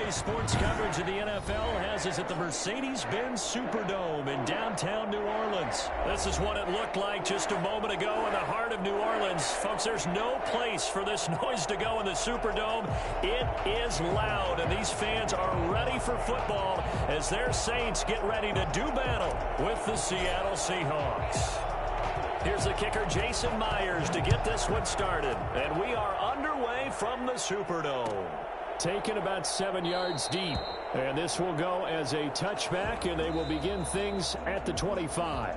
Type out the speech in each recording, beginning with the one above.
Today's sports coverage of the NFL has us at the Mercedes-Benz Superdome in downtown New Orleans. This is what it looked like just a moment ago in the heart of New Orleans. Folks, there's no place for this noise to go in the Superdome. It is loud, and these fans are ready for football as their Saints get ready to do battle with the Seattle Seahawks. Here's the kicker, Jason Myers, to get this one started. And we are underway from the Superdome. Taken about 7 yards deep. And this will go as a touchback, and they will begin things at the 25.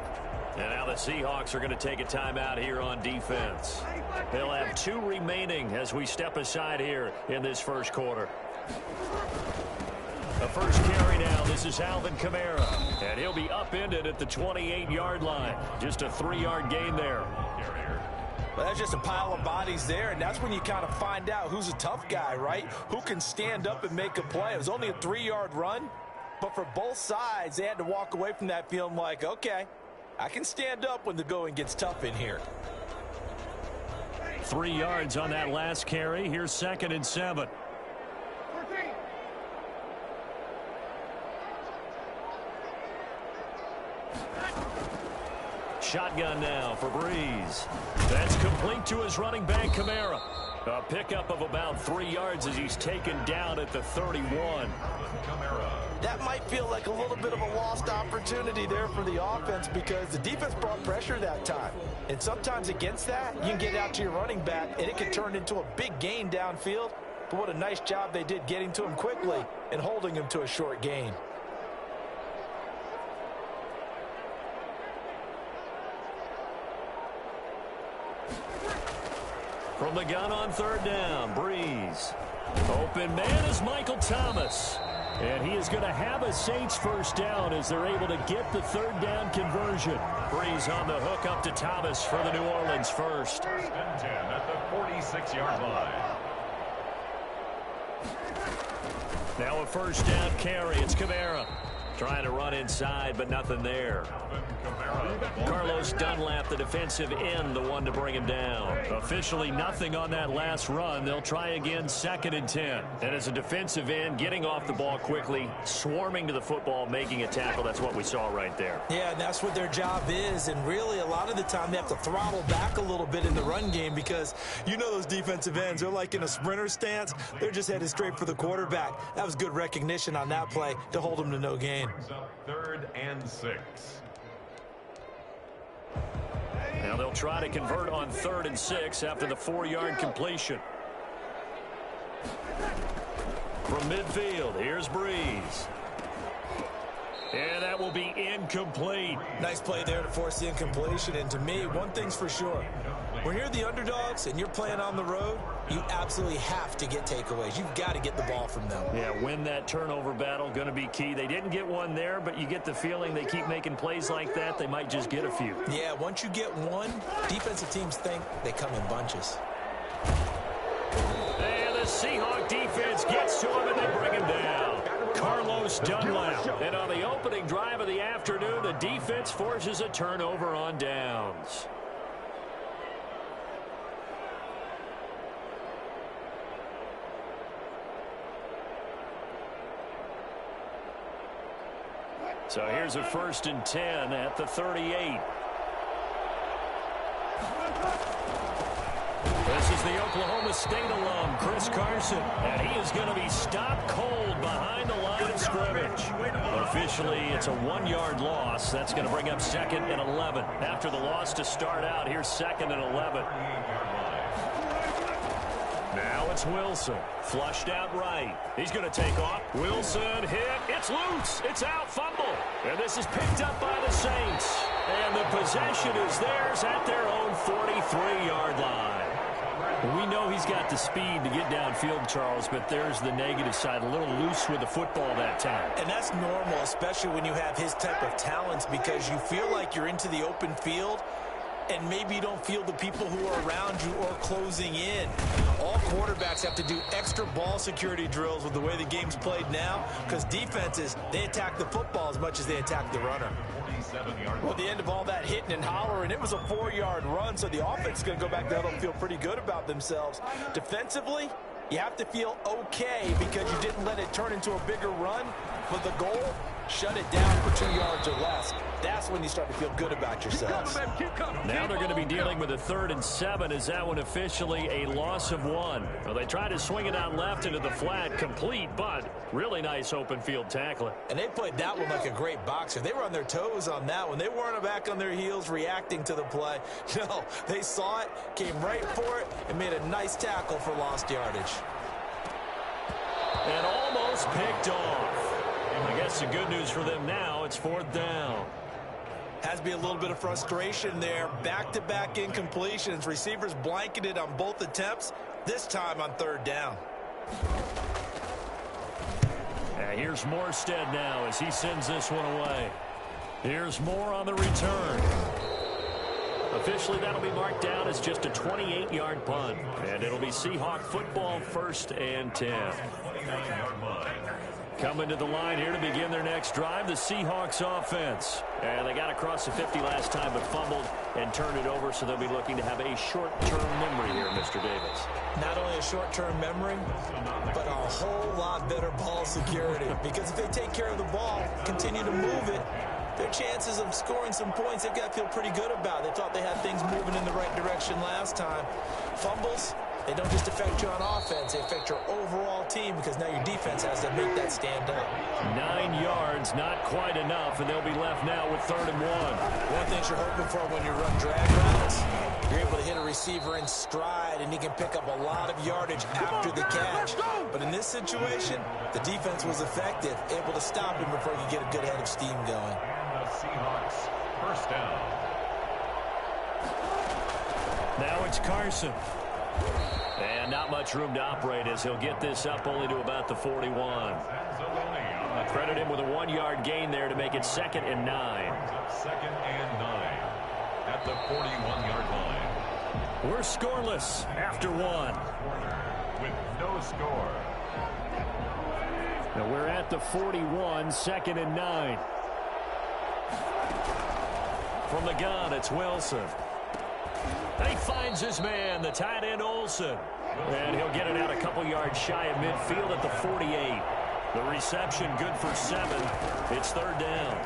And now the Seahawks are going to take a timeout here on defense. They'll have 2 remaining as we step aside here in this first quarter. The first carry now, this is Alvin Kamara. And he'll be upended at the 28-yard line. Just a 3-yard gain there. Well, that's just a pile of bodies there, and that's when you kind of find out who's a tough guy, right? Who can stand up and make a play. It was only a 3-yard run, but for both sides, they had to walk away from that feeling like, okay, I can stand up when the going gets tough in here. 3 yards on that last carry. Here's 2nd and 7. Shotgun now for Breeze. That's complete to his running back, Kamara. A pickup of about 3 yards as he's taken down at the 31. That might feel like a little bit of a lost opportunity there for the offense because the defense brought pressure that time. And sometimes against that, you can get out to your running back, and it can turn into a big gain downfield. But what a nice job they did getting to him quickly and holding him to a short gain. From the gun on 3rd down, Breeze. Open man is Michael Thomas. And he is going to have a Saints first down as they're able to get the 3rd down conversion. Breeze on the hook up to Thomas for the New Orleans first. 1st and 10 at the 46-yard line. Now a 1st down carry. It's Kamara. Trying to run inside, but nothing there. Carlos Dunlap, the defensive end, the one to bring him down. Officially nothing on that last run. They'll try again, 2nd and 10. And as a defensive end, getting off the ball quickly, swarming to the football, making a tackle. That's what we saw right there. Yeah, and that's what their job is. And really, a lot of the time, they have to throttle back a little bit in the run game because you know those defensive ends, they're like in a sprinter stance. They're just headed straight for the quarterback. That was good recognition on that play to hold them to no gain. 3rd and 6. Now they'll try to convert on 3rd and 6 after the 4-yard completion. From midfield, here's Breeze. And that will be incomplete. Nice play there to force the incompletion. And to me, one thing's for sure. When you're the underdogs and you're playing on the road, you absolutely have to get takeaways. You've got to get the ball from them. Yeah, win that turnover battle, going to be key. They didn't get one there, but you get the feeling they keep making plays like that, they might just get a few. Yeah, once you get one, defensive teams think they come in bunches. And the Seahawk defense gets to him, and they bring him down. Carlos Dunlap. And on the opening drive of the afternoon, the defense forces a turnover on downs. So here's a 1st and 10 at the 38. This is the Oklahoma State alum, Chris Carson, and he is going to be stopped cold behind the line of scrimmage. Officially, it's a 1-yard loss. That's going to bring up 2nd and 11. After the loss to start out, here's 2nd and 11. Now it's Wilson, flushed out right. He's going to take off. Wilson hit. It's loose. It's out. Fumble. And this is picked up by the Saints. And the possession is theirs at their own 43-yard line. We know he's got the speed to get downfield, Charles, but there's the negative side. A little loose with the football that time. And that's normal, especially when you have his type of talents, because you feel like you're into the open field and maybe you don't feel the people who are around you or closing in. All quarterbacks have to do extra ball security drills with the way the game's played now, because defenses, they attack the football as much as they attack the runner. Well, at the end of all that hitting and hollering, it was a 4-yard run, so the offense is going to go back to the huddle and feel pretty good about themselves. Defensively, You have to feel okay because you didn't let it turn into a bigger run, but the goal, shut it down for 2 yards or less. That's when you start to feel good about yourselves. Now they're going to be dealing with a 3rd and 7. Is that one officially a loss of 1? Well, they tried to swing it out left into the flat, complete, but really nice open field tackling. And they played that one like a great boxer. They were on their toes on that one. They weren't back on their heels reacting to the play. No, they saw it, came right for it, and made a nice tackle for lost yardage. And almost picked off. I guess the good news for them now, it's 4th down. Has to be a little bit of frustration there. Back-to-back incompletions. Receivers blanketed on both attempts, this time on 3rd down. Here's Morstead now as he sends this one away. Here's Moore on the return. Officially, that'll be marked down as just a 28-yard punt. And it'll be Seahawk football, 1st and 10. Coming to the line here to begin their next drive, the Seahawks offense. And they got across the 50 last time but fumbled and turned it over, so they'll be looking to have a short-term memory here, Mr. Davis. Not only a short-term memory, but a whole lot better ball security. Because if they take care of the ball, continue to move it, their chances of scoring some points, they've got to feel pretty good about. They thought they had things moving in the right direction last time. Fumbles, they don't just affect you on offense, they affect your overall team because now your defense has to make that stand up. 9 yards, not quite enough, and they'll be left now with 3rd and 1. One thing you're hoping for when you run drag routes, you're able to hit a receiver in stride and he can pick up a lot of yardage after the catch. But in this situation, the defense was effective, able to stop him before you get a good head of steam going. And the Seahawks, 1st down. Now it's Carson. And not much room to operate as he'll get this up only to about the 41. Credit him with a 1-yard gain there to make it 2nd and 9. 2nd and 9 at the 41-yard line. We're scoreless after 1. With no score. Now we're at the 41, 2nd and 9. From the gun, it's Wilson. He finds his man, the tight end Olsen. And he'll get it out a couple yards shy of midfield at the 48. The reception good for 7. It's 3rd down.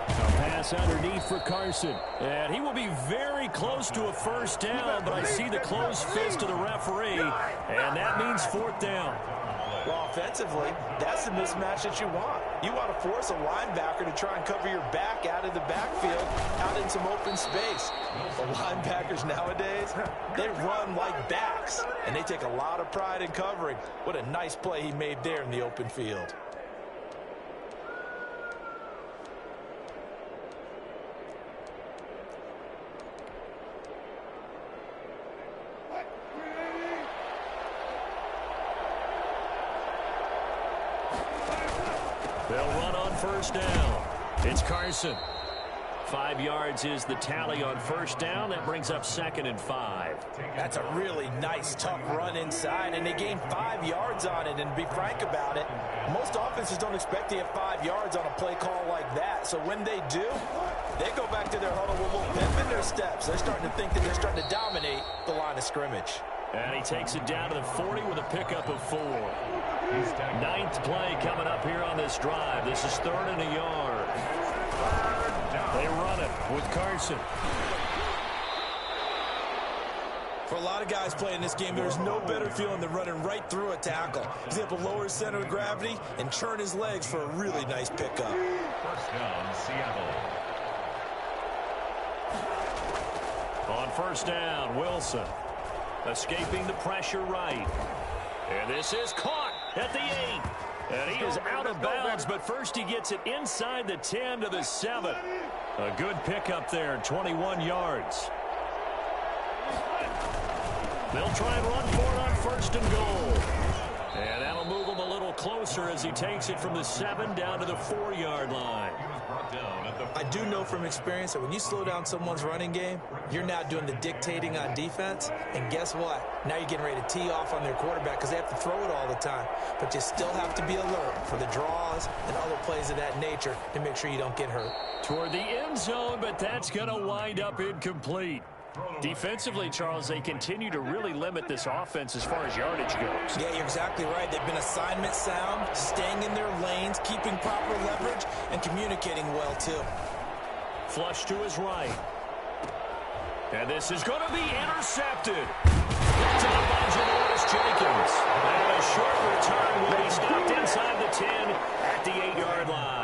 A pass underneath for Carson. And he will be very close to a 1st down, but I see the closed fist of the referee, and that means 4th down. Well, offensively, that's the mismatch that you want. You want to force a linebacker to try and cover your back out of the backfield, out in some open space. The linebackers nowadays, they run like backs, and they take a lot of pride in covering. What a nice play he made there in the open field. They'll run on 1st down. It's Carson. 5 yards is the tally on 1st down. That brings up 2nd and 5. That's a really nice, tough run inside, and they gained 5 yards on it. And to be frank about it, most offenses don't expect to get 5 yards on a play call like that. So when they do, they go back to their huddle with a little pep in their steps. They're starting to think that they're starting to dominate the line of scrimmage. And he takes it down to the 40 with a pickup of 4. 9th play coming up here on this drive. This is 3rd and a yard. They run it with Carson. For a lot of guys playing this game, there's no better feeling than running right through a tackle. He's able to lower his center of gravity and churn his legs for a really nice pickup. 1st down, Seattle. On 1st down, Wilson. Escaping the pressure right. And this is caught at the 8. And he is out of bounds, but first he gets it inside the 10 to the 7. A good pickup there, 21 yards. They'll try and run for it on 1st and goal. And that'll move him a little closer as he takes it from the 7 down to the 4-yard line. I do know from experience that when you slow down someone's running game, you're now doing the dictating on defense. And guess what? Now you're getting ready to tee off on their quarterback because they have to throw it all the time. But you still have to be alert for the draws and other plays of that nature to make sure you don't get hurt. Toward the end zone, but that's going to wind up incomplete. Defensively, Charles, they continue to really limit this offense as far as yardage goes. Yeah, you're exactly right. They've been assignment sound, staying in their lanes, keeping proper leverage, and communicating well, too. Flush to his right. And this is going to be intercepted. Picked up by Janoris Jenkins. And a short return will be stopped inside the 10 at the 8-yard line.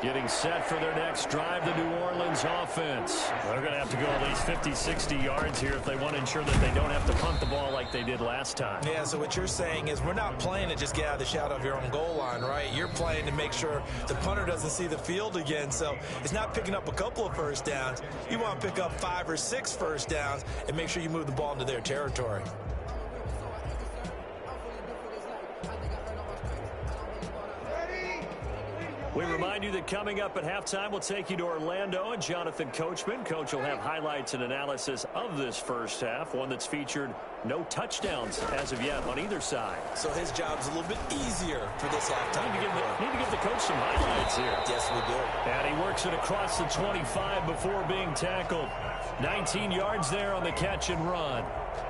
Getting set for their next drive, the New Orleans offense. They're going to have to go at least 50, 60 yards here if they want to ensure that they don't have to punt the ball like they did last time. Yeah, so what you're saying is we're not playing to just get out of the shadow of your own goal line, right? You're playing to make sure the punter doesn't see the field again. So it's not picking up a couple of first downs. You want to pick up 5 or 6 first downs and make sure you move the ball into their territory. We remind you that coming up at halftime, we'll take you to Orlando and Jonathan Coachman. Coach will have highlights and analysis of this first half, one that's featured no touchdowns as of yet on either side. So his job's a little bit easier for this halftime. Need to give the coach some highlights here. Yes, we do. And he works it across the 25 before being tackled. 19 yards there on the catch and run.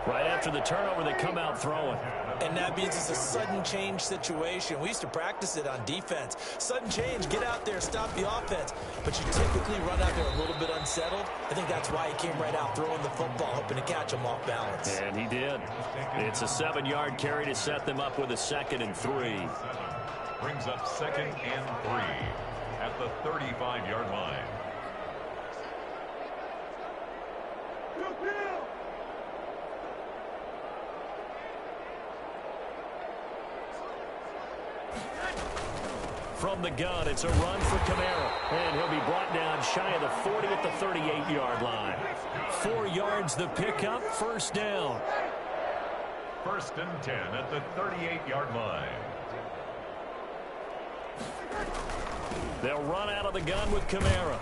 Right after the turnover, they come out throwing. And that means it's a sudden change situation. We used to practice it on defense. Sudden change, get out there, stop the offense. But you typically run out there a little bit unsettled. I think that's why he came right out throwing the football, hoping to catch him off balance. And he did. It's a 7-yard carry to set them up with a 2nd and 3. Brings up 2nd and 3 at the 35-yard line. From the gun, it's a run for Kamara. And he'll be brought down shy of the 40 at the 38-yard line. 4 yards the pickup, first down. 1st and 10 at the 38-yard line. They'll run out of the gun with Kamara.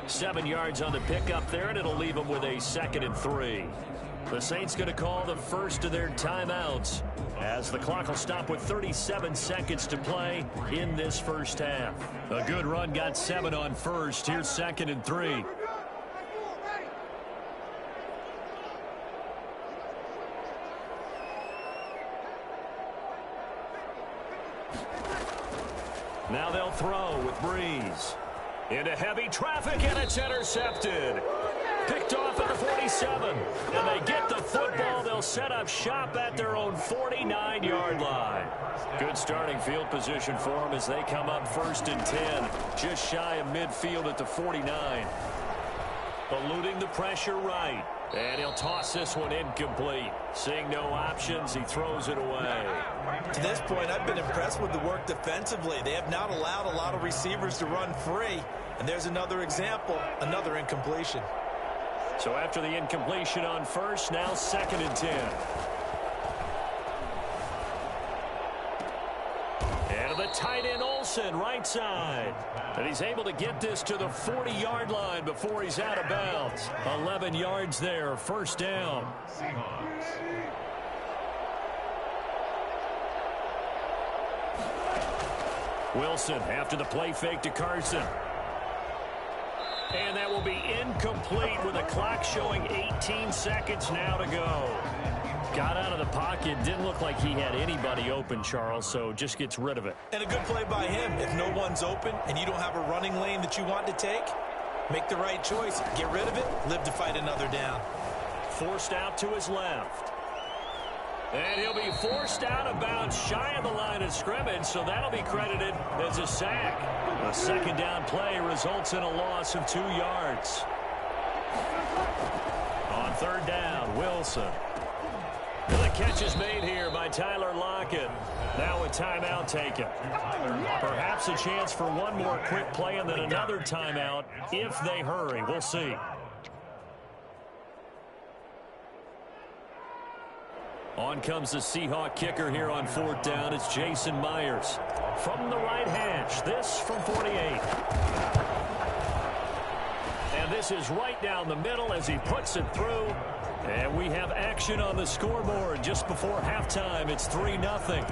7 yards on the pickup there, and it'll leave them with a 2nd and 3. The Saints going to call the first of their timeouts as the clock will stop with 37 seconds to play in this first half. A good run, got 7 on first. Here's 2nd and 3. Now they'll throw with Breeze. Into heavy traffic, and it's intercepted. Picked off at the 47. And they get the football. They'll set up shop at their own 49-yard line. Good starting field position for them as they come up 1st and 10. Just shy of midfield at the 49. Eluding the pressure right. And he'll toss this one incomplete. Seeing no options, he throws it away. To this point, I've been impressed with the work defensively. They have not allowed a lot of receivers to run free. And there's another example, another incompletion. So after the incompletion on first, now 2nd and 10. And the tight end Olsen, right side. And he's able to get this to the 40-yard line before he's out of bounds. 11 yards there, first down. Seahawks. Wilson after the play fake to Carson. And that will be incomplete with the clock showing 18 seconds now to go. Got out of the pocket. Didn't look like he had anybody open, Charles, so just gets rid of it. And a good play by him. If no one's open and you don't have a running lane that you want to take, make the right choice. Get rid of it. Live to fight another down. Forced out to his left. And he'll be forced out of bounds shy of the line of scrimmage, so that'll be credited as a sack. A 2nd down play results in a loss of 2 yards. On 3rd down, Wilson. And the catch is made here by Tyler Lockett. Now a timeout taken. Perhaps a chance for one more quick play and then another timeout if they hurry. We'll see. On comes the Seahawk kicker here on 4th down. It's Jason Myers from the right hash. This from 48. And this is right down the middle as he puts it through. And we have action on the scoreboard just before halftime. It's 3-0.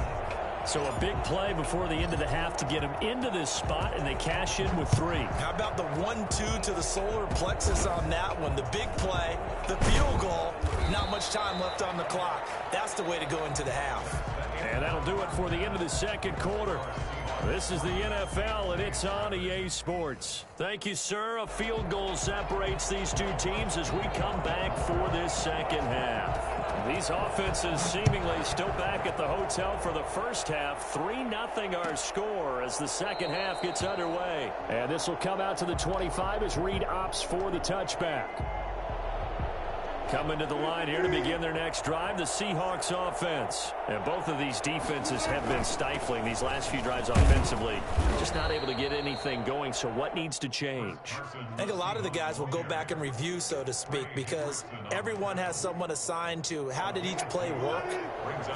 So a big play before the end of the half to get him into this spot, and they cash in with 3. How about the 1-2 to the solar plexus on that one? The big play, the field goal, not much time left on the clock. That's the way to go into the half. And that'll do it for the end of the second quarter. This is the NFL, and it's on EA Sports. Thank you, sir. A field goal separates these two teams as we come back for this second half. These offenses seemingly still back at the hotel for the first half. 3-0 our score as the second half gets underway. And this will come out to the 25 as Reed opts for the touchback. Coming to the line here to begin their next drive, the Seahawks offense. And both of these defenses have been stifling these last few drives offensively. Just not able to get anything going, so what needs to change? I think a lot of the guys will go back and review, so to speak, because everyone has someone assigned to how did each play work.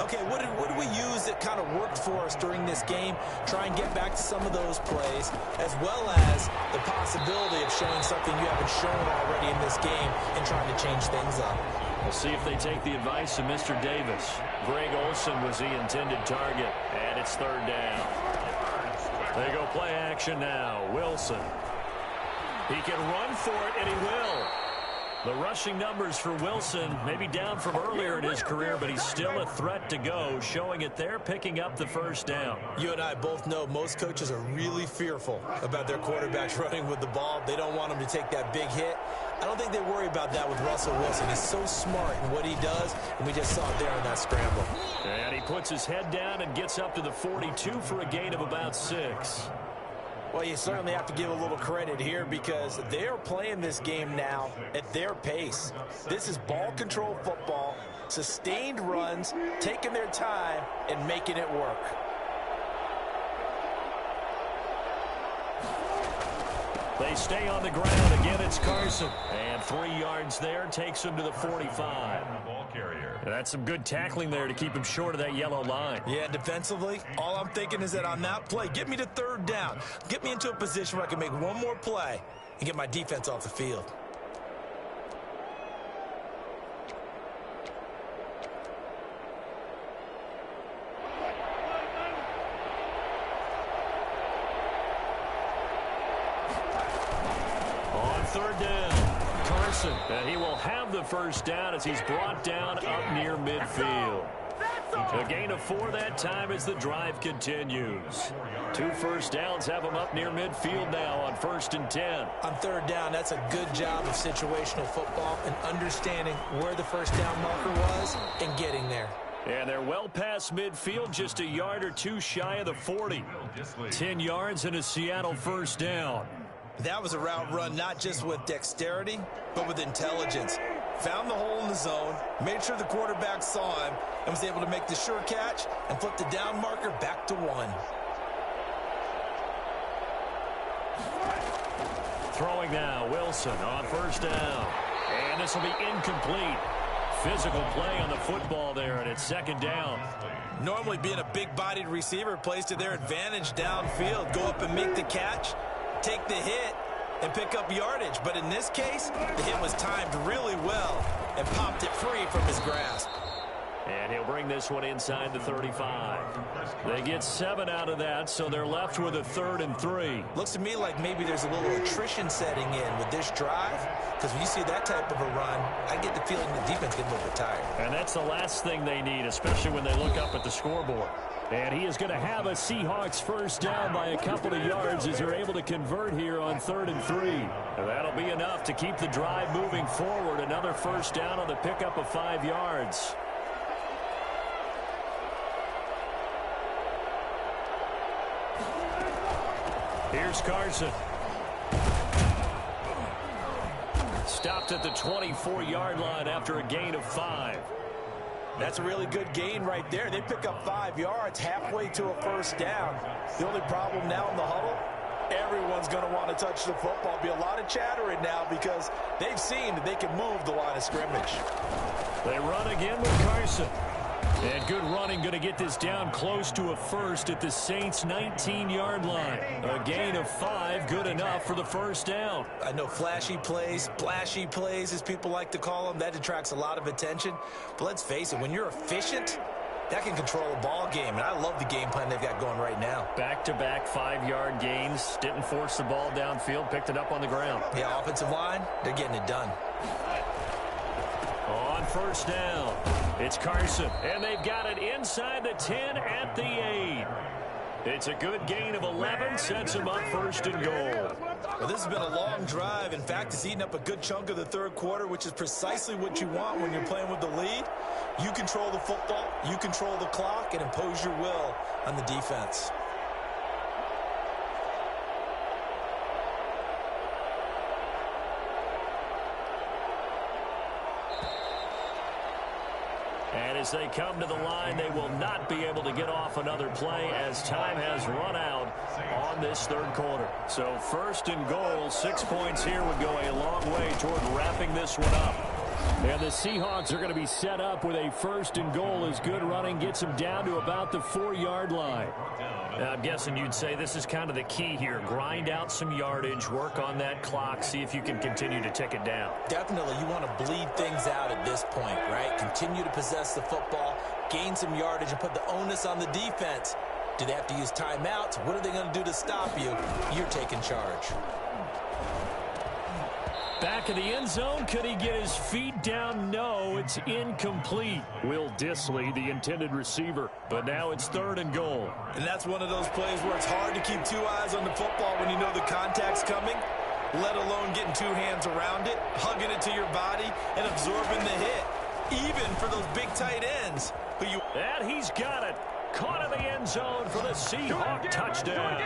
Okay, what did we use that kind of worked for us during this game? Try and get back to some of those plays, as well as the possibility of showing something you haven't shown already in this game and trying to change things up. We'll see if they take the advice of Mr. Davis. Greg Olsen was the intended target, and it's 3rd down. They go play action now. Wilson. He can run for it, and he will. The rushing numbers for Wilson maybe down from earlier in his career, but he's still a threat to go, showing it there, picking up the first down. You and I both know most coaches are really fearful about their quarterbacks running with the ball. They don't want them to take that big hit. I don't think they worry about that with Russell Wilson. He's so smart in what he does, and we just saw it there on that scramble. And he puts his head down and gets up to the 42 for a gain of about 6. Well, you certainly have to give a little credit here because they are playing this game now at their pace. This is ball control football, sustained runs, taking their time, and making it work. They stay on the ground. Again, it's Carson. And 3 yards there takes him to the 45. That's some good tackling there to keep him short of that yellow line. Yeah, defensively, all I'm thinking is that on that play, get me to 3rd down. Get me into a position where I can make one more play and get my defense off the field. On 3rd down, Carson. And he will have the first down as he's brought down up near midfield. A gain of 4 that time as the drive continues. 2 first downs have him up near midfield now on 1st and 10. On 3rd down, that's a good job of situational football and understanding where the first down marker was and getting there. And they're well past midfield, just a yard or 2 shy of the 40. 10 yards and a Seattle first down. That was a route run not just with dexterity, but with intelligence. Found the hole in the zone, made sure the quarterback saw him, and was able to make the sure catch and flip the down marker back to 1. Throwing now, Wilson on 1st down. And this will be incomplete. Physical play on the football there, and it's 2nd down. Normally being a big-bodied receiver plays to their advantage downfield. Go up and make the catch, take the hit, and pick up yardage. But in this case, the hit was timed really well and popped it free from his grasp. And he'll bring this one inside the 35. They get 7 out of that, so they're left with a 3rd and 3. Looks to me like maybe there's a little attrition setting in with this drive, because when you see that type of a run, I get the feeling the defense gets a little bit tired. And that's the last thing they need, especially when they look up at the scoreboard. And he is going to have a Seahawks first down by a couple of yards as they're able to convert here on 3rd and 3. And that'll be enough to keep the drive moving forward. Another first down on the pickup of 5 yards. Here's Carson. Stopped at the 24-yard line after a gain of 5. That's a really good gain right there. They pick up 5 yards halfway to a first down. The only problem now in the huddle, everyone's going to want to touch the football. Be a lot of chattering now because they've seen that they can move the line of scrimmage. They run again with Carson. And good running, going to get this down close to a first at the Saints' 19-yard line. A gain of 5, good enough for the first down. I know flashy plays, splashy plays, as people like to call them, that attracts a lot of attention. But let's face it, when you're efficient, that can control a ball game. And I love the game plan they've got going right now. Back-to-back 5-yard gains. Didn't force the ball downfield. Picked it up on the ground. Yeah, offensive line, they're getting it done. On first down, it's Carson. And they've got it inside the 10 at the 8. It's a good gain of 11. Sets them up first and goal. Well, this has been a long drive. In fact, it's eaten up a good chunk of the third quarter, which is precisely what you want when you're playing with the lead. You control the football, you control the clock, and impose your will on the defense. And as they come to the line, they will not be able to get off another play as time has run out on this third quarter. So first and goal, 6 points here would go a long way toward wrapping this one up. And the Seahawks are going to be set up with a first and goal as good running gets them down to about the 4-yard line. Now, I'm guessing you'd say this is kind of the key here. Grind out some yardage, work on that clock, see if you can continue to tick it down. Definitely, you want to bleed things out at this point, right? Continue to possess the football, gain some yardage, and put the onus on the defense. Do they have to use timeouts? What are they going to do to stop you? You're taking charge. Back in the end zone, could he get his feet down? No, it's incomplete. Will Disley, the intended receiver, but now it's third and goal. And that's one of those plays where it's hard to keep two eyes on the football when you know the contact's coming, let alone getting two hands around it, hugging it to your body, and absorbing the hit, even for those big tight ends. And he's got it. Caught in the end zone for the Seahawk touchdown.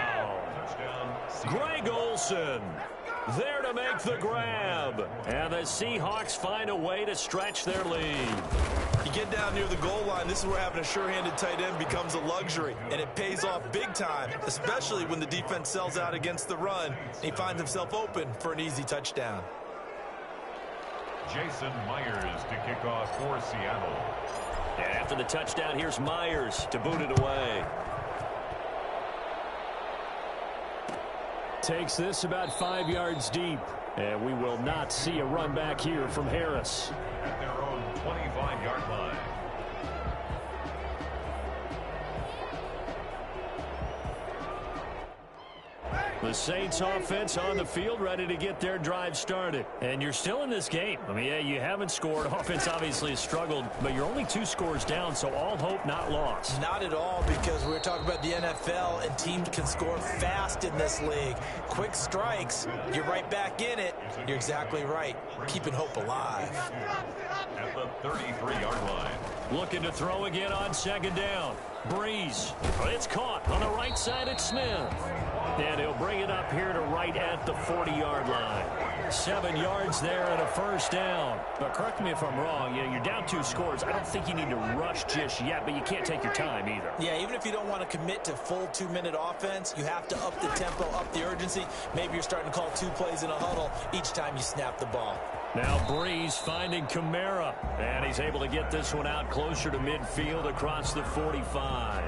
Greg Olsen there to make the grab. And the Seahawks find a way to stretch their lead. You get down near the goal line, this is where having a sure-handed tight end becomes a luxury. And it pays off big time, especially when the defense sells out against the run. And he finds himself open for an easy touchdown. Jason Myers to kick off for Seattle. And after the touchdown, here's Myers to boot it away. Takes this about 5 yards deep. And we will not see a run back here from Harris. At their own 25-yard line. The Saints offense on the field, ready to get their drive started. And you're still in this game. I mean, yeah, you haven't scored. Offense obviously has struggled, but you're only 2 scores down, so all hope not lost. Not at all, because we're talking about the NFL, and teams can score fast in this league. Quick strikes, you're right back in it. You're exactly right. Keeping hope alive. At the 33-yard line. Looking to throw again on second down. Breeze. It's caught on the right side at Smith. And he'll bring it up here to right at the 40-yard line. 7 yards there and a first down. But correct me if I'm wrong, you're down 2 scores. I don't think you need to rush just yet, but you can't take your time either. Yeah, even if you don't want to commit to full 2-minute offense, you have to up the tempo, up the urgency. Maybe you're starting to call 2 plays in a huddle each time you snap the ball. Now Breeze finding Kamara, and he's able to get this one out closer to midfield across the 45.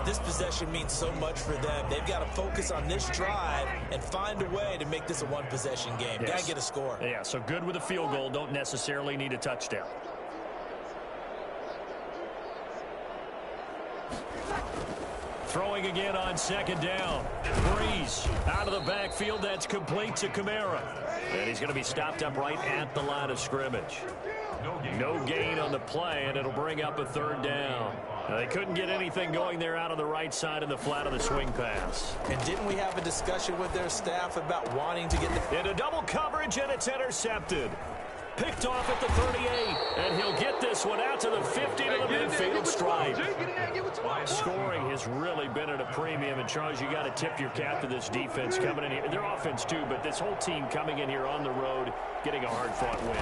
This possession means so much for them. They've got to focus on this drive and find a way to make this a one-possession game. Yes. Got to get a score. Yeah, so good with a field goal. Don't necessarily need a touchdown. Throwing again on second down. Breeze out of the backfield. That's complete to Kamara. And he's going to be stopped up right at the line of scrimmage. No gain on the play, and it'll bring up a third down. Now, they couldn't get anything going there out on the right side of the flat of the swing pass. And didn't we have a discussion with their staff about wanting to get the... Into double coverage, and it's intercepted. Picked off at the 38, and he'll get this one out to the 50 to the midfield stripe. Scoring has really been at a premium, and Charles, you got to tip your cap to this defense coming in here. Their offense too, but this whole team coming in here on the road, getting a hard-fought win.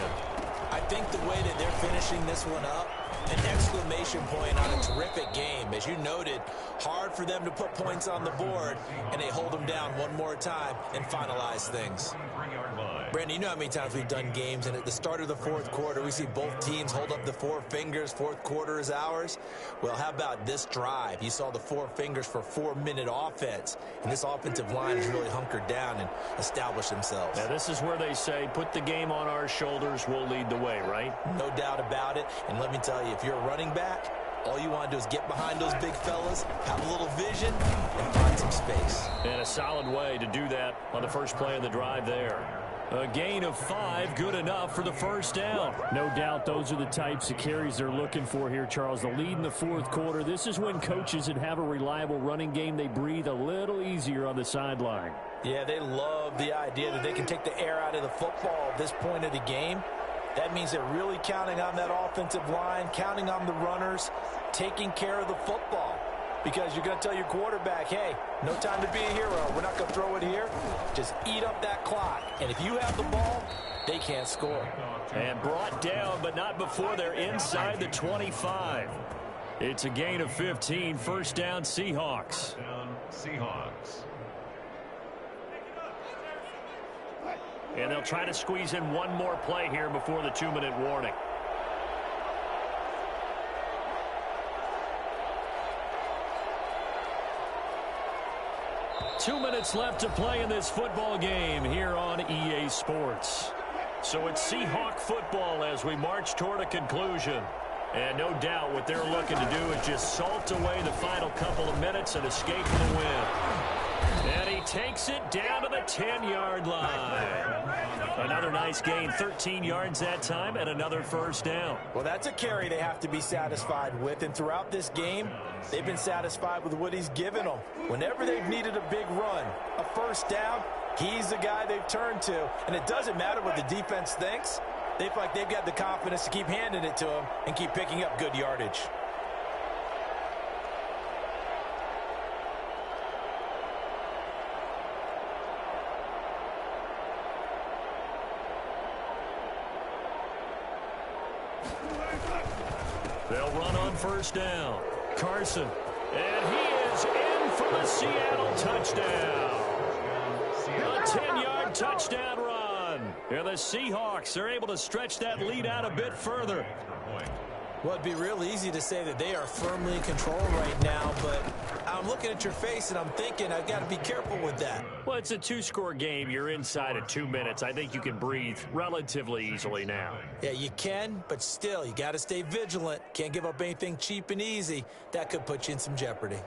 I think the way that they're finishing this one up, an exclamation point on a terrific game. As you noted, hard for them to put points on the board, and they hold them down one more time and finalize things. Brandon, you know how many times we've done games, and at the start of the fourth quarter, we see both teams hold up the 4 fingers, fourth quarter is ours. Well, how about this drive? You saw the 4 fingers for 4-minute offense, and this offensive line has really hunkered down and established themselves. Now, this is where they say, put the game on our shoulders, we'll lead the way, right? No doubt about it, and let me tell you, if you're a running back, All you want to do is get behind those big fellas, have a little vision, and find some space. And a solid way to do that on the first play of the drive there. A gain of 5, good enough for the first down. No doubt those are the types of carries they're looking for here, Charles. The lead in the fourth quarter. This is when coaches that have a reliable running game, they breathe a little easier on the sideline. Yeah, they love the idea that they can take the air out of the football at this point of the game. That means they're really counting on that offensive line, counting on the runners, taking care of the football. Because you're going to tell your quarterback, hey, no time to be a hero. We're not going to throw it here. Just eat up that clock. And if you have the ball, they can't score. And brought down, but not before they're inside the 25. It's a gain of 15. First down, Seahawks. Seahawks. And they'll try to squeeze in one more play here before the 2-minute warning. Two minutes left to play in this football game here on EA Sports. So it's Seahawk football as we march toward a conclusion. And no doubt what they're looking to do is just salt away the final couple of minutes and escape the win. And he takes it down to the 10-yard line. Another nice gain, 13 yards that time, and another first down. Well, that's a carry they have to be satisfied with. And throughout this game, they've been satisfied with what he's given them. Whenever they've needed a big run, a first down, he's the guy they've turned to. And it doesn't matter what the defense thinks. They feel like they've got the confidence to keep handing it to him and keep picking up good yardage. They'll run on first down. Carson. And he is in for the Seattle touchdown. A 10-yard touchdown run. And the Seahawks are able to stretch that lead out a bit further. Well, it'd be real easy to say that they are firmly in control right now, but I'm looking at your face and I'm thinking I've got to be careful with that. Well, it's a 2-score game. You're inside of 2 minutes. I think you can breathe relatively easily now. Yeah, you can, but still, you got to stay vigilant. Can't give up anything cheap and easy. That could put you in some jeopardy.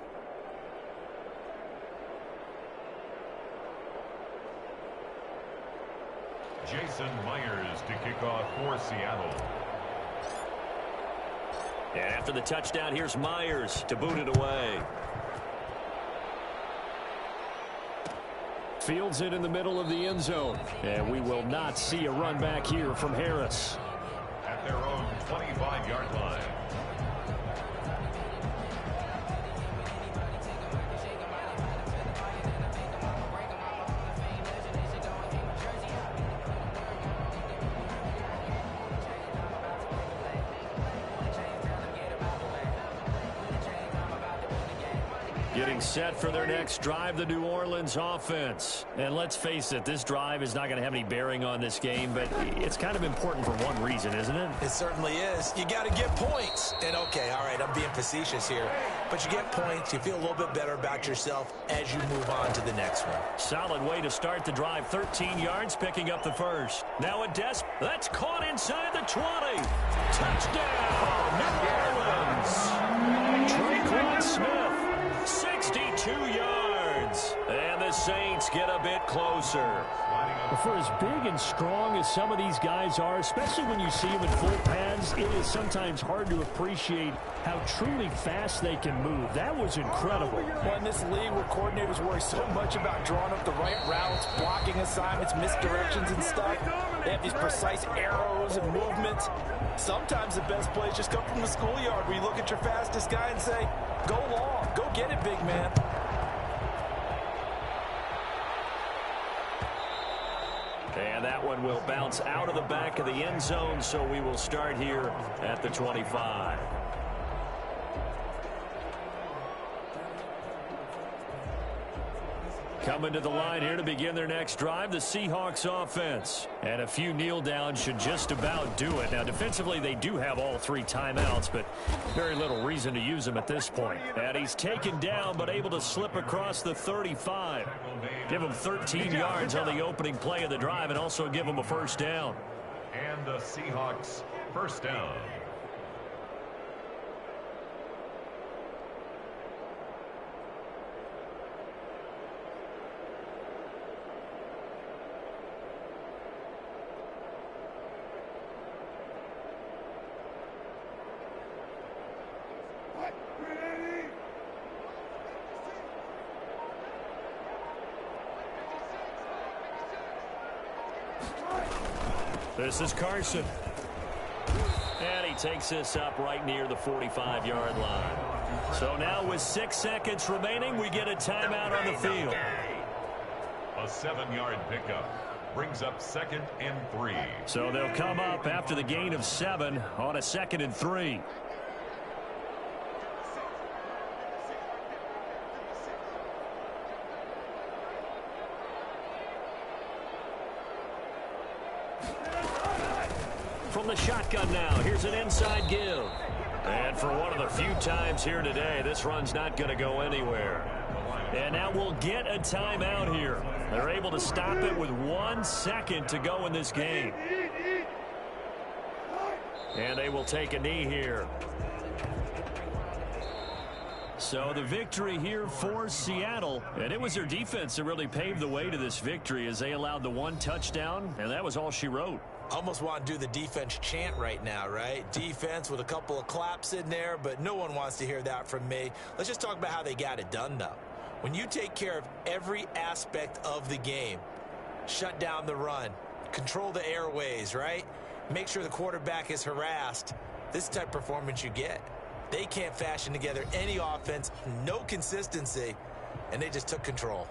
Jason Myers to kick off for Seattle. And after the touchdown, here's Myers to boot it away. Fields it in the middle of the end zone. And we will not see a run back here from Harris. At their own 25-yard line. Getting set for their next drive, the New Orleans offense. And let's face it, this drive is not going to have any bearing on this game, but it's kind of important for one reason, isn't it? It certainly is. You got to get points. And okay, all right, I'm being facetious here. But you get points, you feel a little bit better about yourself as you move on to the next one. Solid way to start the drive. 13 yards, picking up the first. Now a Des. That's caught inside the 20. Touchdown, New Orleans. Traquan Smith. 62 yards. And the Saints get a bit closer. For as big and strong as some of these guys are, especially when you see them in full pads, it is sometimes hard to appreciate how truly fast they can move. That was incredible. Well, in this league where coordinators worry so much about drawing up the right routes, blocking assignments, misdirections and stuff, they have these precise arrows and movements. Sometimes the best plays just come from the schoolyard where you look at your fastest guy and say, go long, go get it, big man. And that one will bounce out of the back of the end zone, so we will start here at the 25. Coming to the line here to begin their next drive, the Seahawks offense. And a few kneel downs should just about do it. Now, defensively, they do have all 3 timeouts, but very little reason to use them at this point. And he's taken down, but able to slip across the 35. Give him 13 yards on the opening play of the drive and also give him a first down. And the Seahawks first down. This is Carson. And he takes this up right near the 45-yard line. So now with 6 seconds remaining, we get a timeout on the field. A 7-yard pickup brings up 2nd and 3. So they'll come up after the gain of 7 on a 2nd and 3. From the shotgun now, here's an inside give. And for one of the few times here today, this run's not going to go anywhere. And now we'll get a timeout here. They're able to stop it with 1 second to go in this game. And they will take a knee here. So the victory here for Seattle. And it was their defense that really paved the way to this victory as they allowed the 1 touchdown, and that was all she wrote. Almost want to do the defense chant right now, right? Defense with a couple of claps in there, but no one wants to hear that from me. Let's just talk about how they got it done, though. When you take care of every aspect of the game, shut down the run, control the airways, right? Make sure the quarterback is harassed. This type of performance you get. They can't fashion together any offense, no consistency, and they just took control.